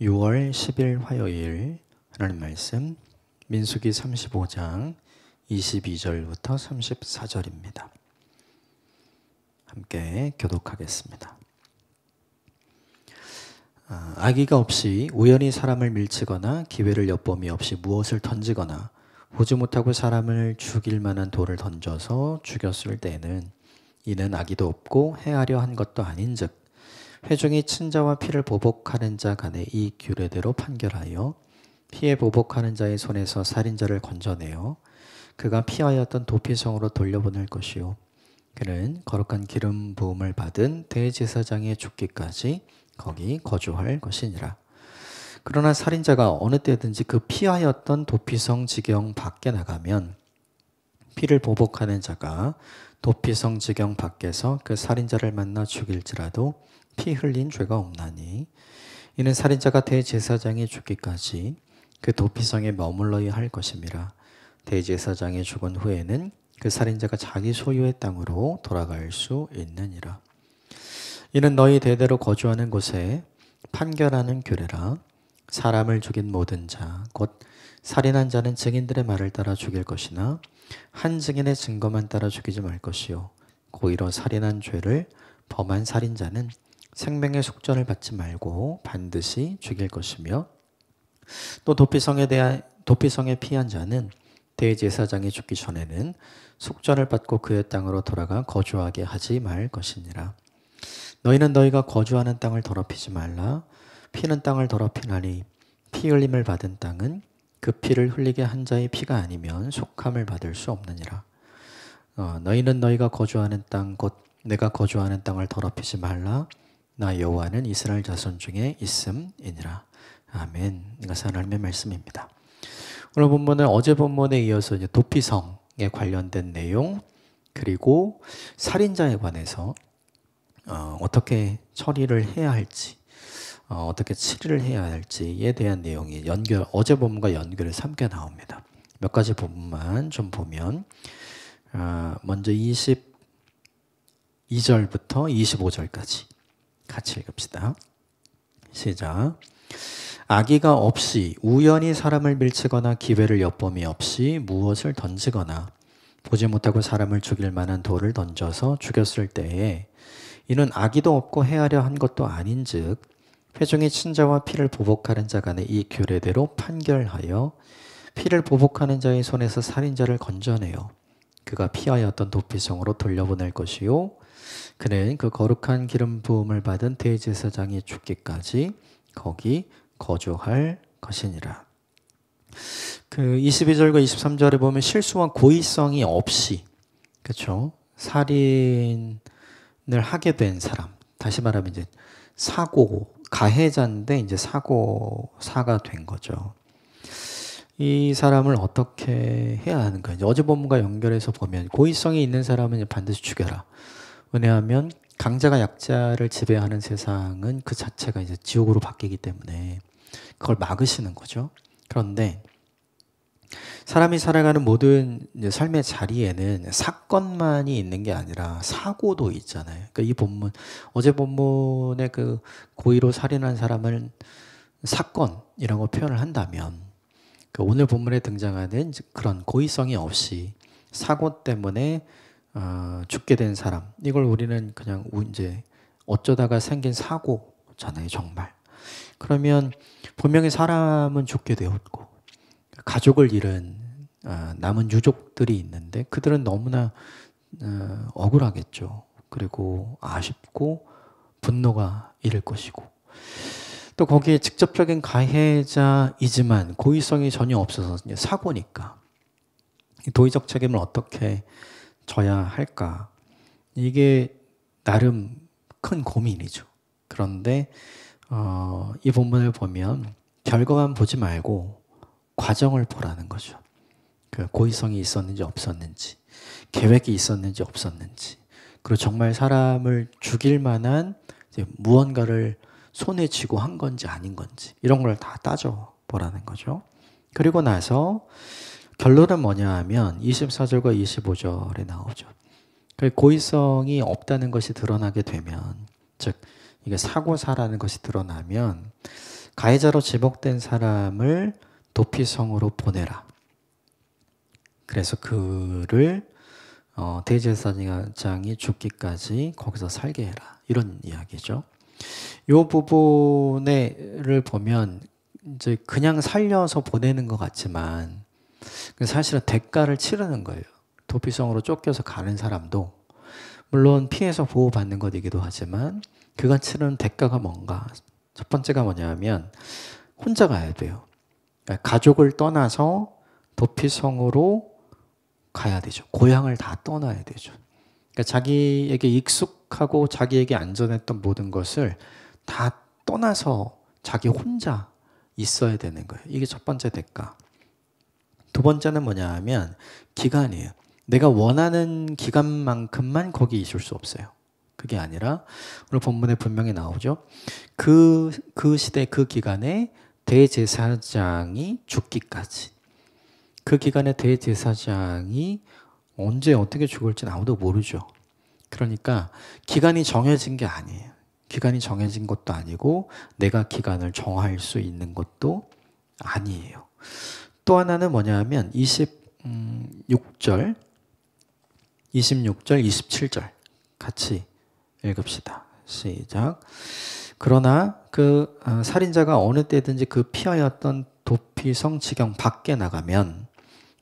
6월 10일 화요일 하나님 말씀 민수기 35장 22절부터 34절입니다. 함께 교독하겠습니다. 악의가 없이 우연히 사람을 밀치거나 기회를 엿봄이 없이 무엇을 던지거나 보지 못하고 사람을 죽일 만한 돌을 던져서 죽였을 때에는 이는 악의도 없고 해하려 한 것도 아닌즉 회중이 친자와 피를 보복하는 자 간에 이 규례대로 판결하여 피에 보복하는 자의 손에서 살인자를 건져내어 그가 피하였던 도피성으로 돌려보낼 것이요 그는 거룩한 기름 부음을 받은 대제사장의 죽기까지 거기 거주할 것이니라. 그러나 살인자가 어느 때든지 그 피하였던 도피성 지경 밖에 나가면 피를 보복하는 자가 도피성 지경 밖에서 그 살인자를 만나 죽일지라도 피 흘린 죄가 없나니 이는 살인자가 대제사장이 죽기까지 그 도피성에 머물러야 할 것임이라. 대제사장이 죽은 후에는 그 살인자가 자기 소유의 땅으로 돌아갈 수 있느니라. 이는 너희 대대로 거주하는 곳에 판결하는 규례라. 사람을 죽인 모든 자 곧 살인한 자는 증인들의 말을 따라 죽일 것이나 한 증인의 증거만 따라 죽이지 말 것이요 고의로 살인한 죄를 범한 살인자는 생명의 속전을 받지 말고 반드시 죽일 것이며 또 도피성에 피한 자는 대제사장이 죽기 전에는 속전을 받고 그의 땅으로 돌아가 거주하게 하지 말 것이니라. 너희는 너희가 거주하는 땅을 더럽히지 말라. 피는 땅을 더럽히나니 피 흘림을 받은 땅은 그 피를 흘리게 한 자의 피가 아니면 속함을 받을 수 없느니라. 너희는 너희가 거주하는 땅 곧 내가 거주하는 땅을 더럽히지 말라. 나 여호와는 이스라엘 자손 중에 있음이니라. 아멘. 이것은 하나님의 말씀입니다. 오늘 본문은 어제 본문에 이어서 이제 도피성에 관련된 내용 그리고 살인자에 관해서 어떻게 처리를 해야 할지 어떻게 치료를 해야 할지에 대한 내용이 어제 본문과 연결을 삼게 나옵니다. 몇 가지 부분만 좀 보면 먼저 22절부터 25절까지 같이 읽읍시다. 시작. 악의가 없이 우연히 사람을 밀치거나 기회를 엿봄이 없이 무엇을 던지거나 보지 못하고 사람을 죽일 만한 돌을 던져서 죽였을 때에 이는 악의도 없고 해하려 한 것도 아닌즉 회중이 친자와 피를 보복하는 자 간에 이 규례대로 판결하여 피를 보복하는 자의 손에서 살인자를 건져내어 그가 피하였던 도피성으로 돌려보낼 것이요 그는 그 거룩한 기름 부음을 받은 대제사장이 죽기까지 거기 거주할 것이니라. 그 22절과 23절에 보면 실수와 고의성이 없이 그렇죠? 살인을 하게 된 사람, 다시 말하면 이제 가해자인데 이제 사가 된 거죠. 이 사람을 어떻게 해야 하는가? 이제 어제 본문과 연결해서 보면 고의성이 있는 사람은 반드시 죽여라. 왜냐하면 강자가 약자를 지배하는 세상은 그 자체가 이제 지옥으로 바뀌기 때문에 그걸 막으시는 거죠. 그런데 사람이 살아가는 모든 이제 삶의 자리에는 사건만이 있는 게 아니라 사고도 있잖아요. 그러니까 이 본문, 어제 본문의 그 고의로 살인한 사람을 사건이라고 표현을 한다면 그 오늘 본문에 등장하는 그런 고의성이 없이 사고 때문에 죽게 된 사람, 이걸 우리는 그냥 이제 어쩌다가 생긴 사고잖아요, 정말. 그러면 분명히 사람은 죽게 되었고 가족을 잃은 남은 유족들이 있는데 그들은 너무나 억울하겠죠. 그리고 아쉽고 분노가 이를 것이고 또 거기에 직접적인 가해자이지만 고의성이 전혀 없어서 이제 사고니까 도의적 책임을 어떻게 져야 할까? 이게 나름 큰 고민이죠. 그런데 이 본문을 보면 결과만 보지 말고 과정을 보라는 거죠. 그 고의성이 있었는지 없었는지, 계획이 있었는지 없었는지, 그리고 정말 사람을 죽일 만한 이제 무언가를 손에 쥐고 한 건지 아닌 건지 이런 걸 다 따져보라는 거죠. 그리고 나서 결론은 뭐냐 하면 24절과 25절에 나오죠. 고의성이 없다는 것이 드러나게 되면, 즉 이게 사고사라는 것이 드러나면 가해자로 지목된 사람을 도피성으로 보내라. 그래서 그를 대제사장이 죽기까지 거기서 살게 해라. 이런 이야기죠. 이 부분을 보면 이제 그냥 살려서 보내는 것 같지만 사실은 대가를 치르는 거예요. 도피성으로 쫓겨서 가는 사람도 물론 피해서 보호받는 것이기도 하지만 그가 치르는 대가가 뭔가? 첫 번째가 뭐냐면 혼자 가야 돼요. 그러니까 가족을 떠나서 도피성으로 가야 되죠. 고향을 다 떠나야 되죠. 그러니까 자기에게 익숙하고 자기에게 안전했던 모든 것을 다 떠나서 자기 혼자 있어야 되는 거예요. 이게 첫 번째 대가. 두 번째는 뭐냐 하면 기간이에요. 내가 원하는 기간만큼만 거기 있을 수 없어요. 그게 아니라 오늘 본문에 분명히 나오죠. 그 시대 그 기간에 대제사장이 죽기까지. 그 기간에 대제사장이 언제 어떻게 죽을지는 아무도 모르죠. 그러니까 기간이 정해진 게 아니에요. 기간이 정해진 것도 아니고 내가 기간을 정할 수 있는 것도 아니에요. 또 하나는 뭐냐면 26절, 27절 같이 읽읍시다. 시작. 그러나 그 살인자가 어느 때든지 그 피하였던 도피성 지경 밖에 나가면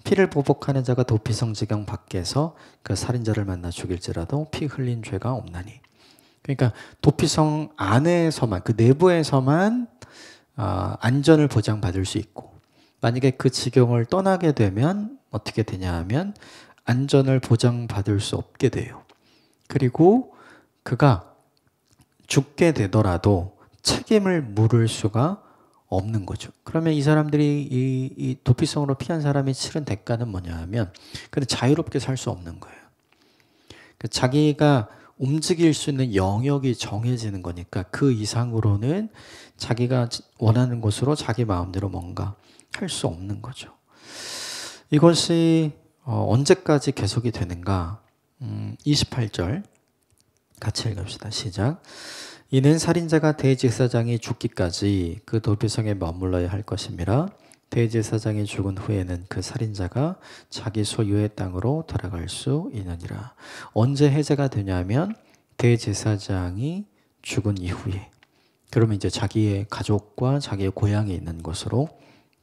피를 보복하는 자가 도피성 지경 밖에서 그 살인자를 만나 죽일지라도 피 흘린 죄가 없나니. 그러니까 도피성 안에서만 그 내부에서만 안전을 보장받을 수 있고 만약에 그 지경을 떠나게 되면 어떻게 되냐 하면 안전을 보장받을 수 없게 돼요. 그리고 그가 죽게 되더라도 책임을 물을 수가 없는 거죠. 그러면 이 사람들이 이 도피성으로 피한 사람이 치른 대가는 뭐냐 하면 근데 자유롭게 살 수 없는 거예요. 자기가 움직일 수 있는 영역이 정해지는 거니까 그 이상으로는 자기가 원하는 곳으로 자기 마음대로 뭔가 할 수 없는 거죠. 이것이 언제까지 계속이 되는가? 28절 같이 읽읍시다. 시작. 이는 살인자가 대제사장이 죽기까지 그 도피성에 머물러야 할 것임이라. 대제사장이 죽은 후에는 그 살인자가 자기 소유의 땅으로 돌아갈 수 있느니라. 언제 해제가 되냐면 대제사장이 죽은 이후에. 그러면 이제 자기의 가족과 자기의 고향에 있는 곳으로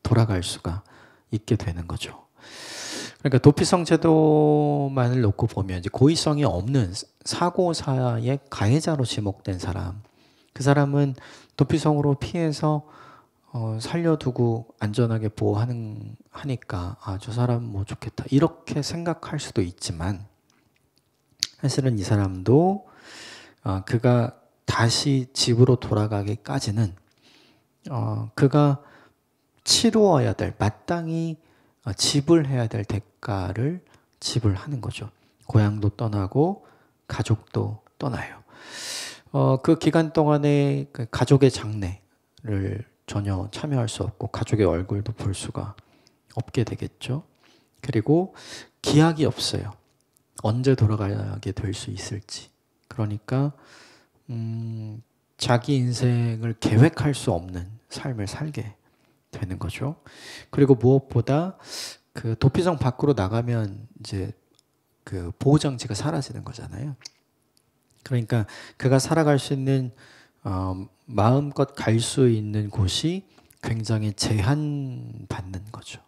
돌아갈 수가 있게 되는 거죠. 그러니까 도피성 제도만을 놓고 보면 이제 고의성이 없는 사고사의 가해자로 지목된 사람, 그 사람은 도피성으로 피해서 살려두고 안전하게 보호하니까 저 사람 뭐 좋겠다 이렇게 생각할 수도 있지만 사실은 이 사람도 그가 다시 집으로 돌아가기까지는 그가 치루어야 될 마땅히 지불해야 될 대가를 지불하는 거죠. 고향도 떠나고 가족도 떠나요. 그 기간 동안에 그 가족의 장례를 전혀 참여할 수 없고 가족의 얼굴도 볼 수가 없게 되겠죠. 그리고 기약이 없어요. 언제 돌아가게 될 수 있을지. 그러니까 자기 인생을 계획할 수 없는 삶을 살게 되는 거죠. 그리고 무엇보다 그 도피성 밖으로 나가면 이제 그 보호장치가 사라지는 거잖아요. 그러니까 그가 살아갈 수 있는 마음껏 갈 수 있는 곳이 굉장히 제한받는 거죠.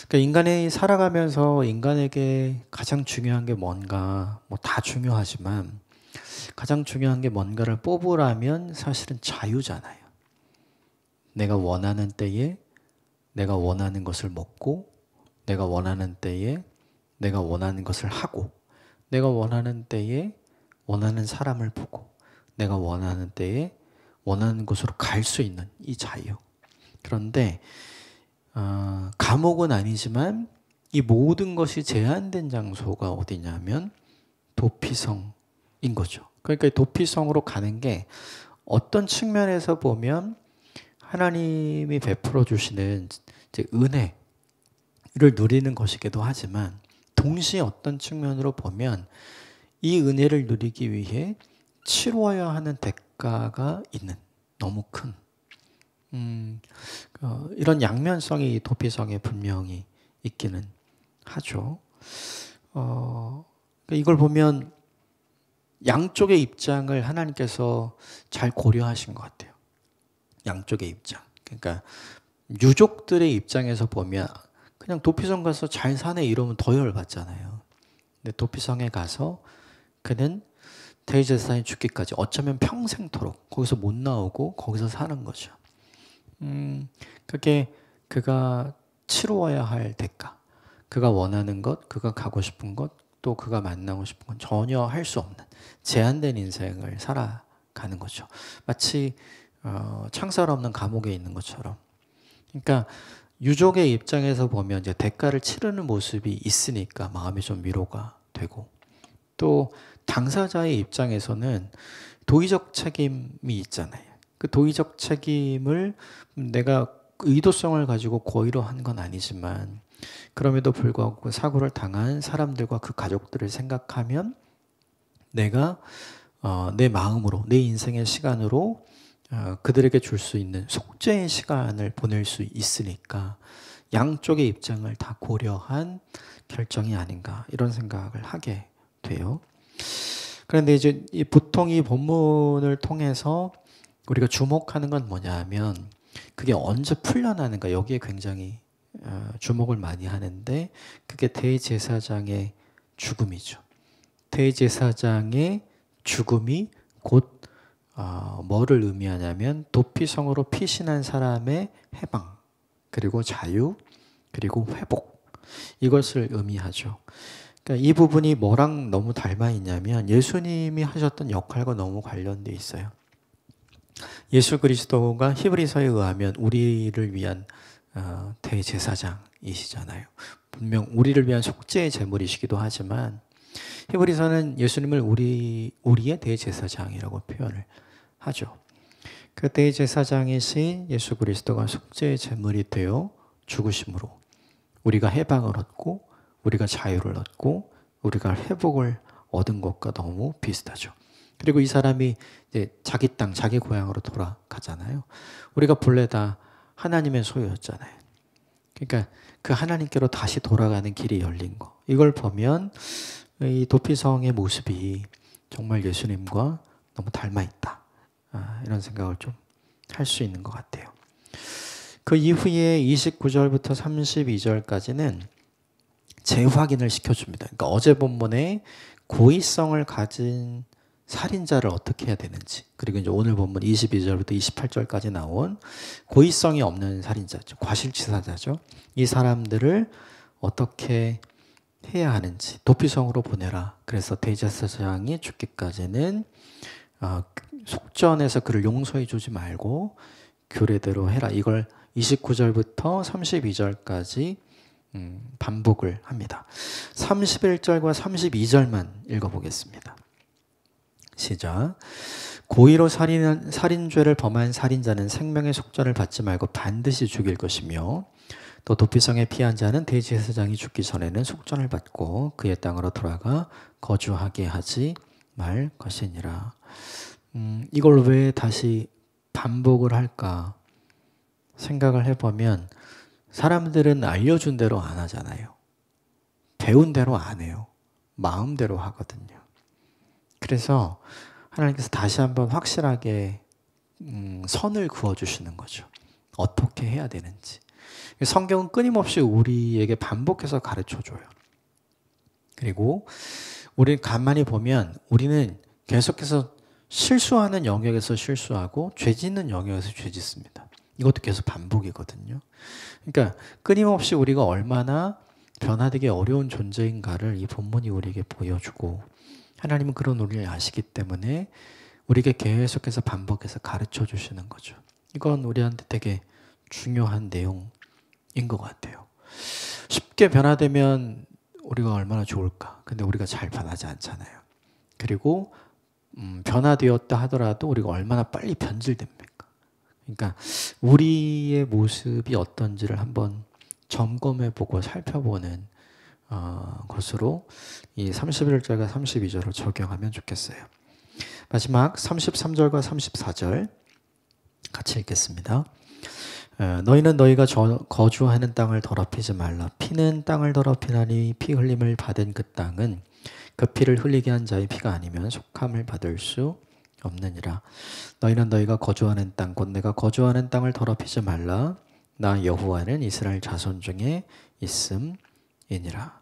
그러니까 인간이 살아가면서 인간에게 가장 중요한 게 뭔가 뭐 다 중요하지만 가장 중요한 게 뭔가를 뽑으라면 사실은 자유잖아요. 내가 원하는 때에 내가 원하는 것을 먹고 내가 원하는 때에 내가 원하는 것을 하고 내가 원하는 때에 원하는 사람을 보고 내가 원하는 때에 원하는 곳으로 갈 수 있는 이 자유. 그런데 감옥은 아니지만 이 모든 것이 제한된 장소가 어디냐면 도피성인 거죠. 그러니까 도피성으로 가는 게 어떤 측면에서 보면 하나님이 베풀어 주시는 이제 은혜를 누리는 것이기도 하지만 동시에 어떤 측면으로 보면 이 은혜를 누리기 위해 치루어야 하는 대가가 있는 너무 큰 이런 양면성이 도피성에 분명히 있기는 하죠. 이걸 보면 양쪽의 입장을 하나님께서 잘 고려하신 것 같아요. 양쪽의 입장. 그러니까 유족들의 입장에서 보면 그냥 도피성 가서 잘 사네 이러면 더 열받잖아요. 근데 도피성에 가서 그는 대제사장이 죽기까지 어쩌면 평생토록 거기서 못 나오고 거기서 사는 거죠. 그게 그가 치루어야 할 대가, 그가 원하는 것, 그가 가고 싶은 것, 또 그가 만나고 싶은 건 전혀 할 수 없는 제한된 인생을 살아가는 거죠. 마치 창살 없는 감옥에 있는 것처럼. 그러니까 유족의 입장에서 보면 이제 대가를 치르는 모습이 있으니까 마음이 좀 위로가 되고, 또 당사자의 입장에서는 도의적 책임이 있잖아요. 그 도의적 책임을 내가 의도성을 가지고 고의로 한 건 아니지만 그럼에도 불구하고 그 사고를 당한 사람들과 그 가족들을 생각하면 내가 내 마음으로, 내 인생의 시간으로 그들에게 줄 수 있는 속죄의 시간을 보낼 수 있으니까 양쪽의 입장을 다 고려한 결정이 아닌가 이런 생각을 하게 돼요. 그런데 이제 보통 이 본문을 통해서 우리가 주목하는 건 뭐냐면 그게 언제 풀려나는가, 여기에 굉장히 주목을 많이 하는데 그게 대제사장의 죽음이죠. 대제사장의 죽음이 곧 뭐를 의미하냐면 도피성으로 피신한 사람의 해방, 그리고 자유, 그리고 회복, 이것을 의미하죠. 그러니까 이 부분이 뭐랑 너무 닮아 있냐면 예수님이 하셨던 역할과 너무 관련돼 있어요. 예수 그리스도가 히브리서에 의하면 우리를 위한 대제사장이시잖아요. 분명 우리를 위한 속죄의 제물이시기도 하지만 히브리서는 예수님을 우리의 대제사장이라고 표현을 하죠. 그 대제사장이신 예수 그리스도가 속죄의 제물이 되어 죽으심으로 우리가 해방을 얻고 우리가 자유를 얻고 우리가 회복을 얻은 것과 너무 비슷하죠. 그리고 이 사람이 이제 자기 땅, 자기 고향으로 돌아가잖아요. 우리가 본래 다 하나님의 소유였잖아요. 그러니까 그 하나님께로 다시 돌아가는 길이 열린 거. 이걸 보면 이 도피성의 모습이 정말 예수님과 너무 닮아 있다. 이런 생각을 좀 할 수 있는 것 같아요. 그 이후에 29절부터 32절까지는 재확인을 시켜줍니다. 그러니까 어제 본문에 고의성을 가진 살인자를 어떻게 해야 되는지, 그리고 이제 오늘 본문 22절부터 28절까지 나온 고의성이 없는 살인자죠. 과실치사자죠. 이 사람들을 어떻게 해야 하는지 도피성으로 보내라. 그래서 대제사장이 죽기까지는 속전에서 그를 용서해 주지 말고 규례대로 해라. 이걸 29절부터 32절까지 반복을 합니다. 31절과 32절만 읽어보겠습니다. 시작. 고의로 살인죄를 범한 살인자는 생명의 속전을 받지 말고 반드시 죽일 것이며 또 도피성에 피한 자는 대제사장이 죽기 전에는 속전을 받고 그의 땅으로 돌아가 거주하게 하지 말 것이니라. 이걸 왜 다시 반복을 할까 생각을 해보면 사람들은 알려준 대로 안 하잖아요. 배운 대로 안 해요. 마음대로 하거든요. 그래서 하나님께서 다시 한번 확실하게 선을 그어주시는 거죠. 어떻게 해야 되는지. 성경은 끊임없이 우리에게 반복해서 가르쳐줘요. 그리고 우리 가만히 보면 우리는 계속해서 실수하는 영역에서 실수하고 죄 짓는 영역에서 죄 짓습니다. 이것도 계속 반복이거든요. 그러니까 끊임없이 우리가 얼마나 변화되기 어려운 존재인가를 이 본문이 우리에게 보여주고 하나님은 그런 우리를 아시기 때문에 우리에게 계속해서 반복해서 가르쳐 주시는 거죠. 이건 우리한테 되게 중요한 내용인 것 같아요. 쉽게 변화되면 우리가 얼마나 좋을까. 근데 우리가 잘 변하지 않잖아요. 그리고 변화되었다 하더라도 우리가 얼마나 빨리 변질됩니까? 그러니까 우리의 모습이 어떤지를 한번 점검해보고 살펴보는 것으로 이 31절과 32절을 적용하면 좋겠어요. 마지막 33절과 34절 같이 읽겠습니다. 너희는 너희가 거주하는 땅을 더럽히지 말라. 피는 땅을 더럽히나니 피 흘림을 받은 그 땅은 그 피를 흘리게 한 자의 피가 아니면 속함을 받을 수 없느니라. 너희는 너희가 거주하는 땅 곧 내가 거주하는 땅을 더럽히지 말라. 나 여호와는 이스라엘 자손 중에 있음이니라.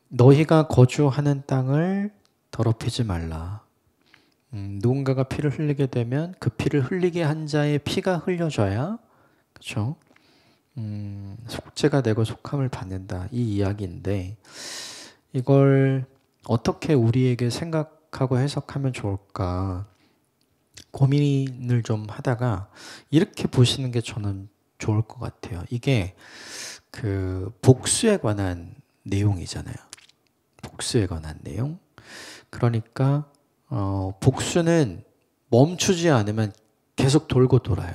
너희가 거주하는 땅을 더럽히지 말라. 누군가가 피를 흘리게 되면 그 피를 흘리게 한 자의 피가 흘려져야, 그렇죠? 속죄가 되고 속함을 받는다, 이 이야기인데, 이걸 어떻게 우리에게 생각하고 해석하면 좋을까 고민을 좀 하다가 이렇게 보시는 게 저는 좋을 것 같아요. 이게 그 복수에 관한 내용이잖아요. 복수에 관한 내용. 그러니까 복수는 멈추지 않으면 계속 돌고 돌아요.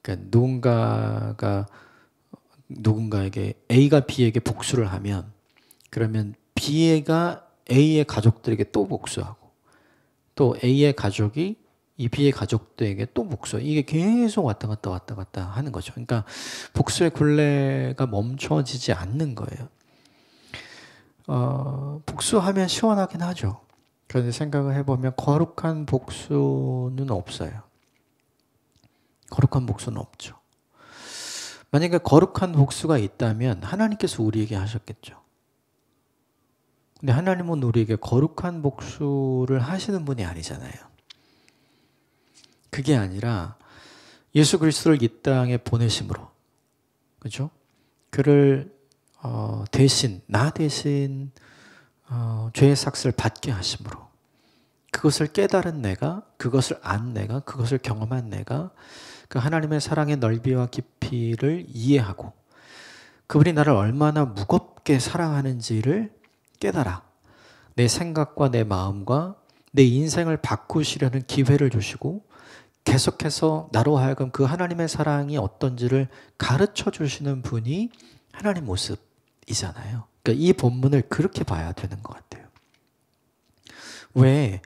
그러니까 누군가에게 A가 B에게 복수를 하면 그러면 B가 A의 가족들에게 또 복수하고 또 A의 가족이 이 B의 가족들에게 또 복수. 이게 계속 왔다 갔다 하는 거죠. 그러니까 복수의 굴레가 멈춰지지 않는 거예요. 복수하면 시원하긴 하죠. 그런데 생각을 해보면 거룩한 복수는 없어요. 거룩한 복수는 없죠. 만약에 거룩한 복수가 있다면 하나님께서 우리에게 하셨겠죠. 근데 하나님은 우리에게 거룩한 복수를 하시는 분이 아니잖아요. 그게 아니라 예수 그리스도를 이 땅에 보내심으로, 그렇죠? 그를 나 대신 죄의 삭슬을 받게 하심으로 그것을 깨달은 내가, 그것을 안 내가, 그것을 경험한 내가 그 하나님의 사랑의 넓이와 깊이를 이해하고 그분이 나를 얼마나 무겁게 사랑하는지를 깨달아 내 생각과 내 마음과 내 인생을 바꾸시려는 기회를 주시고 계속해서 나로 하여금 그 하나님의 사랑이 어떤지를 가르쳐 주시는 분이 하나님 모습이잖아요. 그러니까 이 본문을 그렇게 봐야 되는 것 같아요. 왜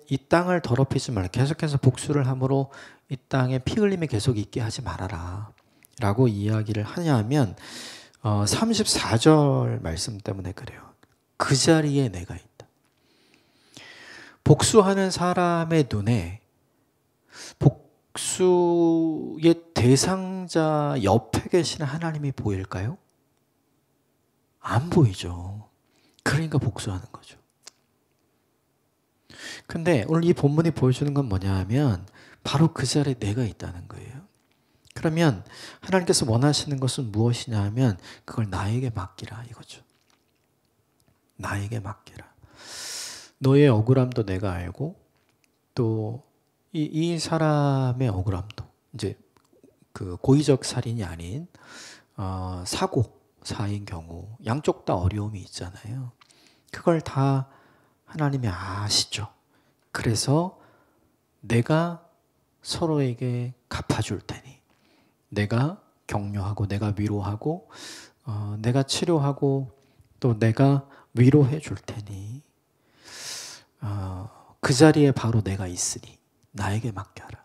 이 땅을 더럽히지 말라. 계속해서 복수를 함으로 이 땅에 피 흘림이 계속 있게 하지 말아라 라고 이야기를 하냐면 34절 말씀 때문에 그래요. 그 자리에 내가 있다. 복수하는 사람의 눈에 복수의 대상자 옆에 계시는 하나님이 보일까요? 안 보이죠. 그러니까 복수하는 거죠. 근데 오늘 이 본문이 보여주는 건 뭐냐 하면 바로 그 자리에 내가 있다는 거예요. 그러면 하나님께서 원하시는 것은 무엇이냐 하면 그걸 나에게 맡기라 이거죠. 나에게 맡기라. 너의 억울함도 내가 알고 또 이 사람의 억울함도 이제 그 고의적 살인이 아닌 사고사인 경우 양쪽 다 어려움이 있잖아요. 그걸 다 하나님이 아시죠. 그래서 내가 서로에게 갚아줄 테니 내가 격려하고 내가 위로하고 내가 치료하고 또 내가 위로해 줄 테니 그 자리에 바로 내가 있으니 나에게 맡겨라.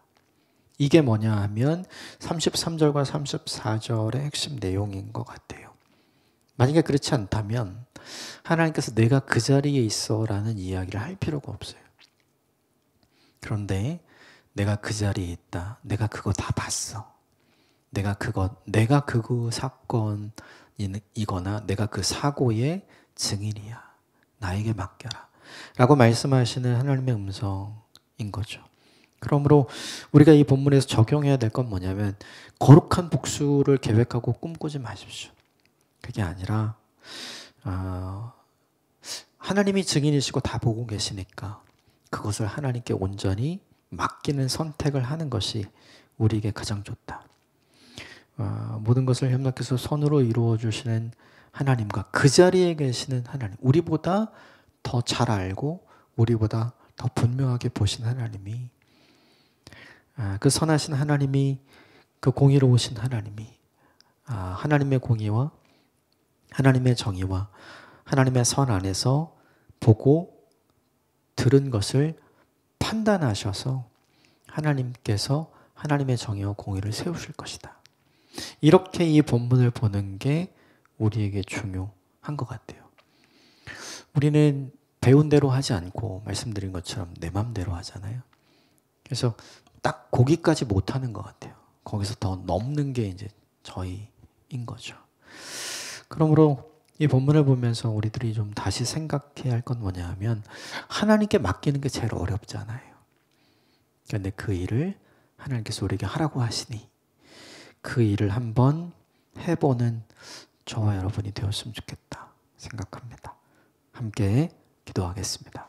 이게 뭐냐 하면 33절과 34절의 핵심 내용인 것 같아요. 만약에 그렇지 않다면 하나님께서 내가 그 자리에 있어 라는 이야기를 할 필요가 없어요. 그런데 내가 그 자리에 있다. 내가 그거 다 봤어. 내가 그 사건이거나 내가 그 사고의 증인이야. 나에게 맡겨라. 라고 말씀하시는 하나님의 음성인 거죠. 그러므로 우리가 이 본문에서 적용해야 될 건 뭐냐면 거룩한 복수를 계획하고 꿈꾸지 마십시오. 그게 아니라 하나님이 증인이시고 다 보고 계시니까 그것을 하나님께 온전히 맡기는 선택을 하는 것이 우리에게 가장 좋다. 모든 것을 협력해서 선으로 이루어 주시는 하나님과 그 자리에 계시는 하나님, 우리보다 더 잘 알고 우리보다 더 분명하게 보신 하나님이 그 선하신 하나님이 그 공의로우신 하나님이 하나님의 공의와 하나님의 정의와 하나님의 선 안에서 보고 들은 것을 판단하셔서 하나님께서 하나님의 정의와 공의를 세우실 것이다. 이렇게 이 본문을 보는 게 우리에게 중요한 것 같아요. 우리는 배운 대로 하지 않고 말씀드린 것처럼 내 맘대로 하잖아요. 그래서 딱 거기까지 못하는 것 같아요. 거기서 더 넘는 게 이제 저희인 거죠. 그러므로 이 본문을 보면서 우리들이 좀 다시 생각해야 할 건 뭐냐 하면 하나님께 맡기는 게 제일 어렵잖아요. 그런데 그 일을 하나님께서 우리에게 하라고 하시니 그 일을 한번 해보는 저와 여러분이 되었으면 좋겠다 생각합니다. 함께 기도하겠습니다.